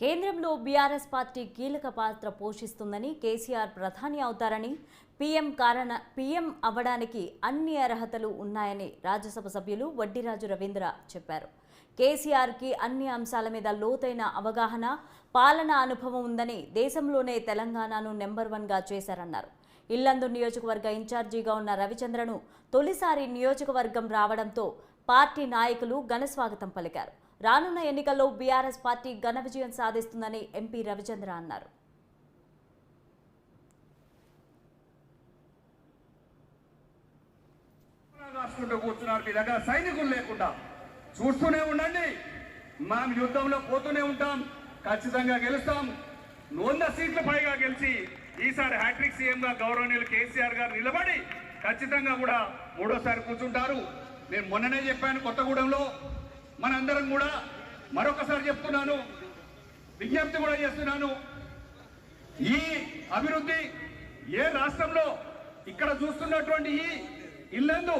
కేంద్రంలో BRS party కీలక పాత్ర పోషిస్తుందని, కేసీఆర్ ప్రధాని అవుతారని, పీఎం అవ్వడానికి అన్ని అర్హతలు ఉన్నాయని రాజ్యసభ సభ్యులు వడ్డిరాజు రవీంద్ర చెప్పారు. కేసీఆర్కి అన్ని అంశాల మీద లోతైన అవగాహన, పాలనా అనుభవం ఉందని, దేశంలోనే తెలంగాణను నెంబర్ 1గా చేశారన్నారు. ఇల్లందు నియోజకవర్గ ఇన్ఛార్జిగా ఉన్న రవిచంద్రను తొలిసారి నియోజకవర్గం రావడంతో పార్టీ నాయకులు ఘనస్వాగతం పలికారు. రానున్న ఎన్నికల్లో బీఆర్ఎస్ పార్టీ ఘన విజయం సాధిస్తుందని ఎంపీ రవిచంద్ర అన్నారు. కూర్చున్నారు, మీ దగ్గర సైనికులు లేకుండా చూస్తూనే ఉండండి. మేము యుద్ధంలో పోతూనే ఉంటాం, ఖచ్చితంగా గెలుస్తాం. 100 సీట్ల పైగా గెలిచి ఈసారి హ్యాట్రిక్ సీఎంగా గౌరవనీయులు కేసీఆర్ గారు నిలబడి ఖచ్చితంగా కూడా 3వ కూర్చుంటారు. నేను మొన్ననే చెప్పాను, కొత్తగూడెంలో మనందరం కూడా మరొకసారి చెప్తున్నాను, విజ్ఞప్తి కూడా చేస్తున్నాను. ఈ అభివృద్ధి ఏ రాష్ట్రంలో ఇక్కడ చూస్తున్నటువంటి ఈ ఇల్లందు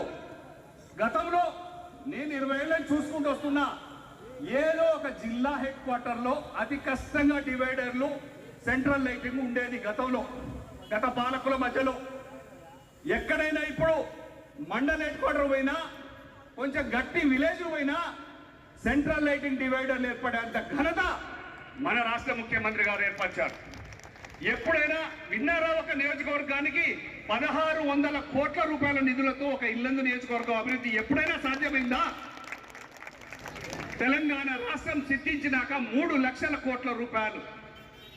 గతంలో నేను 20 ఏళ్ళని చూసుకుంటూ వస్తున్నా. ఏదో ఒక జిల్లా హెడ్ క్వార్టర్లో అతి కష్టంగా డివైడర్లు, సెంట్రల్ లైటింగ్ ఉండేది గతంలో, గత పాలకుల మధ్యలో. ఎక్కడైనా ఇప్పుడు మండల్ హెడ్ క్వార్టర్ పోయినా, కొంచెం గట్టి విలేజ్ పోయినా సెంట్రల్ లైటింగ్ డివైడర్లు ఏర్పడేంత ఘనత మన రాష్ట్ర ముఖ్యమంత్రి గారు ఏర్పరిచారు. ఎప్పుడైనా విన్నారా ఒక నియోజకవర్గానికి 1600 కోట్ల రూపాయల నిధులతో ఒక ఇల్లందు నియోజకవర్గం అభివృద్ధి ఎప్పుడైనా సాధ్యమైందా? తెలంగాణ రాష్ట్రం సిద్ధించినాక 3 లక్షల కోట్ల రూపాయలు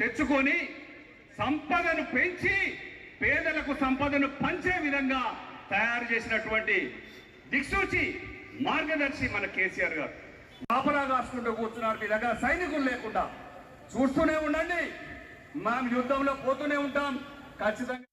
తెచ్చుకొని సంపదను పెంచి పేదలకు సంపదను పంచే విధంగా తయారు చేసినటువంటి దిక్సూచి మార్గదర్శి మన కేసీఆర్ గారు. కాపలా కాసుకుంటూ కూర్చున్నారు, మీ దగ్గర సైనికులు లేకుండా చూస్తూనే ఉండండి. మేము యుద్ధంలో పోతూనే ఉంటాం, ఖచ్చితంగా.